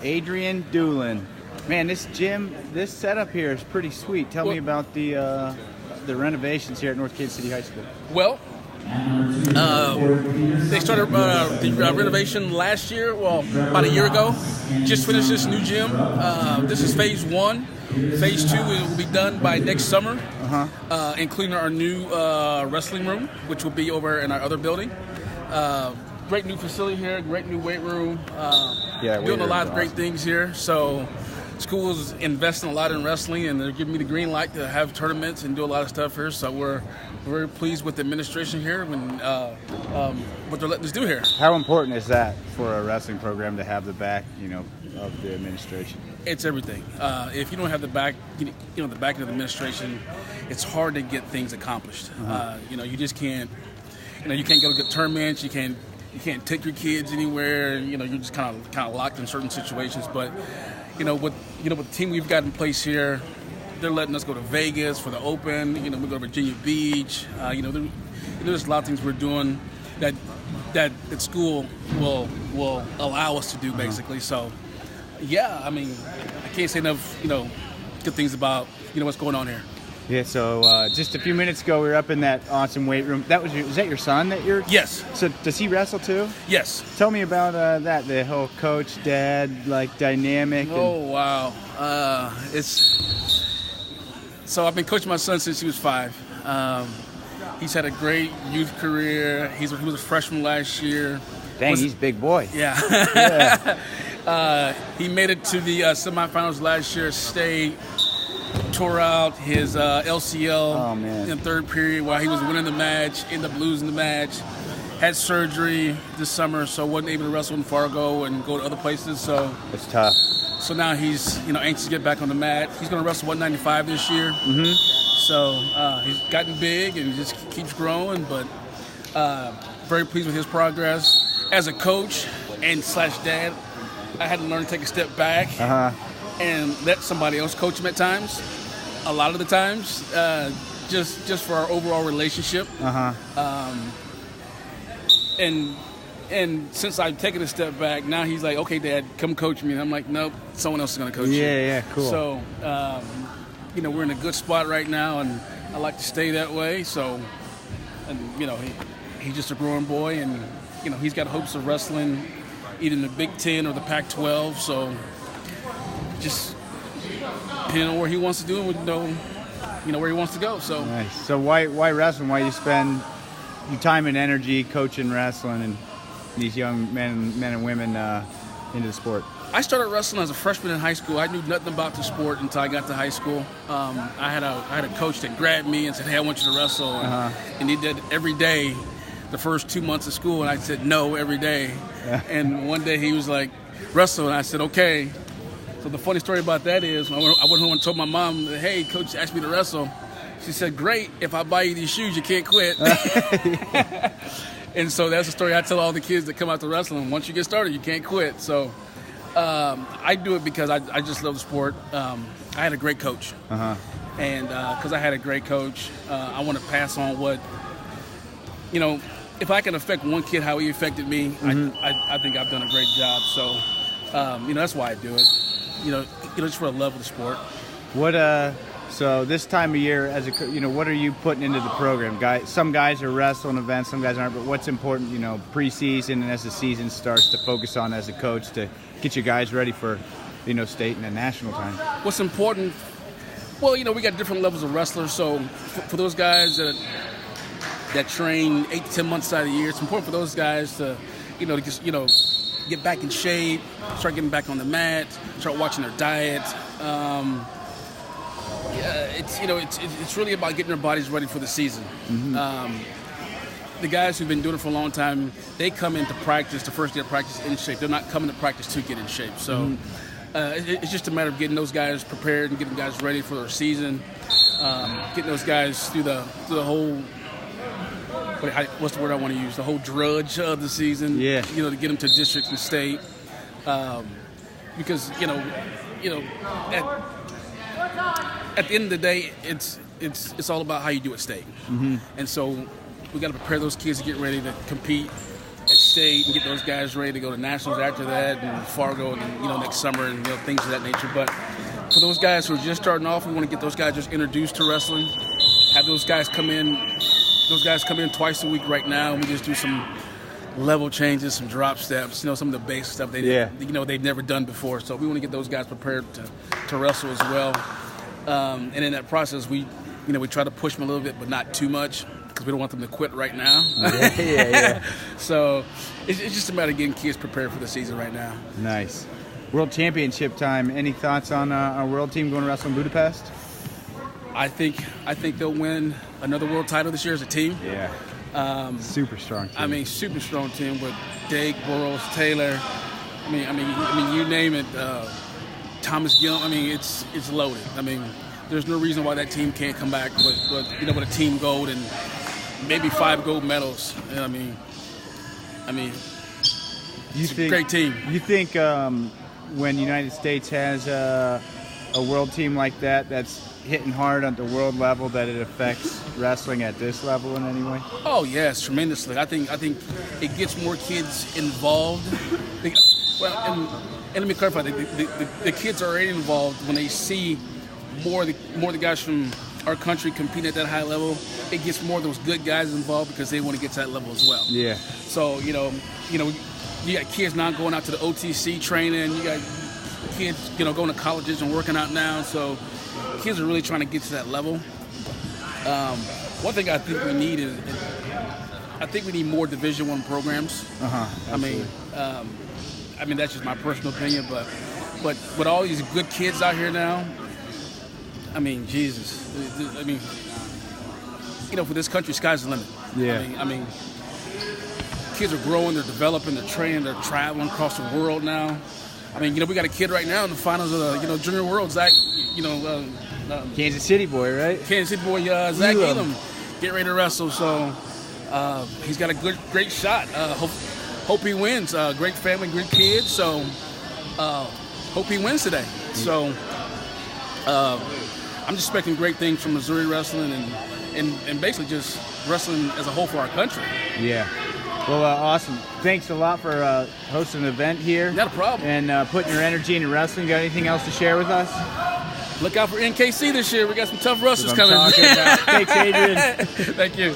Adrian Doolin. Man, this gym, this setup here is pretty sweet. Tell me about the renovations here at North Kansas City High School. Well, they started the renovation last year, about a year ago. Just finished this new gym. This is phase 1. Phase 2 will be done by next summer, including our new wrestling room, which will be over in our other building. Great new facility here, great new weight room. Doing a lot of great things here. So school is investing a lot in wrestling, and they're giving me the green light to have tournaments and do a lot of stuff here. So we're very pleased with the administration here and what they're letting us do here. How important is that for a wrestling program to have the back, of the administration? It's everything. If you don't have the back, the back of the administration, it's hard to get things accomplished. You just can't. You can't go to good tournaments. You can't take your kids anywhere. You're just kind of locked in certain situations. But with the team we've got in place here, they're letting us go to Vegas for the Open. We go to Virginia Beach. There's a lot of things we're doing that school will allow us to do basically. So, I can't say enough good things about what's going on here. Yeah, so just a few minutes ago, we were up in that awesome weight room. Is that your son that you're? Yes. So does he wrestle too? Yes. Tell me about that, the whole coach, dad, dynamic. Oh, wow. So I've been coaching my son since he was 5. He's had a great youth career. He was a freshman last year. Dang, he's a big boy. Yeah. He made it to the semifinals last year, state. Tore out his LCL in third period while he was winning the match, ended up losing the match. Had surgery this summer, so wasn't able to wrestle in Fargo and go to other places. So it's tough. So now he's anxious to get back on the mat. He's going to wrestle 195 this year. So he's gotten big and just keeps growing. But very pleased with his progress as a coach and / dad. I had to learn to take a step back. And let somebody else coach him at times. A lot of the times, just for our overall relationship. And since I've taken a step back, now he's like, "Okay, Dad, come coach me." And I'm like, "Nope, someone else is going to coach you." Yeah, cool. So, we're in a good spot right now, and I like to stay that way. So, and he's just a growing boy, and he's got hopes of wrestling either in the Big Ten or the Pac-12. So. Just depending on where he wants to do it, where he wants to go. So nice. So why wrestling? Why you spend your time and energy coaching wrestling and these young men and women into the sport? I started wrestling as a freshman in high school. I knew nothing about the sport until I got to high school. I had a coach that grabbed me and said, "Hey, I want you to wrestle," and he did every day the first 2 months of school, and I said no every day. And one day he was like, "Wrestle," and I said, "Okay." So the funny story about that is I went home and told my mom, "Hey, coach asked me to wrestle." She said, "Great, if I buy you these shoes, you can't quit." And so that's the story I tell all the kids that come out to wrestling. Once you get started, you can't quit. So I do it because I just love the sport. I had a great coach. And because I had a great coach, I want to pass on what, if I can affect one kid how he affected me, I think I've done a great job. So, that's why I do it. Just for the love of the sport. So this time of year, what are you putting into the program? Some guys are wrestling events, some guys aren't. But what's important, preseason and as the season starts to focus on as a coach to get you guys ready for, state and the national time? What's important? Well, we got different levels of wrestlers. So for those guys that train 8 to 10 months out of the year, it's important for those guys to, get back in shape, start getting back on the mat, start watching their diet. It's really about getting their bodies ready for the season. The guys who've been doing it for a long time, they come into practice, the first day of practice, in shape. They're not coming to practice to get in shape. So it's just a matter of getting those guys prepared and getting guys ready for their season, getting those guys through the whole. What's the word I want to use? The whole drudge of the season. Yeah. To get them to district and state, because at the end of the day, it's all about how you do at state, and so we got to prepare those kids to get ready to compete at State and get those guys ready to go to nationals after that, and Fargo, and next summer, and things of that nature. But for those guys who are just starting off, we want to get those guys just introduced to wrestling. Have those guys come in. Those guys come in twice a week right now, and we just do some level changes, some drop steps, some of the basic stuff they've never done before. So we want to get those guys prepared to wrestle as well. And in that process, we try to push them a little bit, but not too much, because we don't want them to quit right now. Yeah. So it's just a matter of getting kids prepared for the season right now. Nice. World Championship time. Any thoughts on our world team going to wrestle in Budapest? I think they'll win another world title this year as a team. Yeah. Super strong team. I mean, super strong team with Dake, Burroughs, Taylor. I mean, you name it. Thomas Gill. I mean, it's loaded. I mean, there's no reason why that team can't come back with a team gold and maybe 5 gold medals. I mean, it's a great team. You think when the United States has a world team like that, that's hitting hard at the world level, that it affects wrestling at this level in any way? Oh yes, tremendously. I think it gets more kids involved. And let me clarify: the kids are already involved when they see more of the guys from our country competing at that high level. It gets more of those good guys involved because they want to get to that level as well. Yeah. So you got kids now going out to the OTC training. You got kids going to colleges and working out now. So kids are really trying to get to that level. One thing I think we need is more Division I programs. I mean that's just my personal opinion, but with all these good kids out here now, I mean, Jesus, I mean, for this country, sky's the limit. Yeah. I mean, kids are growing, they're developing, they're training, they're traveling across the world now. I mean, we got a kid right now in the finals of the Junior World, Zach. Kansas City boy, right? Kansas City boy, Zach Elam, get ready to wrestle. So he's got a great shot. Hope he wins. Great family, great kids. So hope he wins today. So I'm just expecting great things from Missouri wrestling and basically just wrestling as a whole for our country. Yeah. Well, awesome. Thanks a lot for hosting an event here. Not a problem. And putting your energy into wrestling. Got anything else to share with us? Look out for NKC this year. We got some tough wrestlers coming. Thanks, Adrian. Thank you.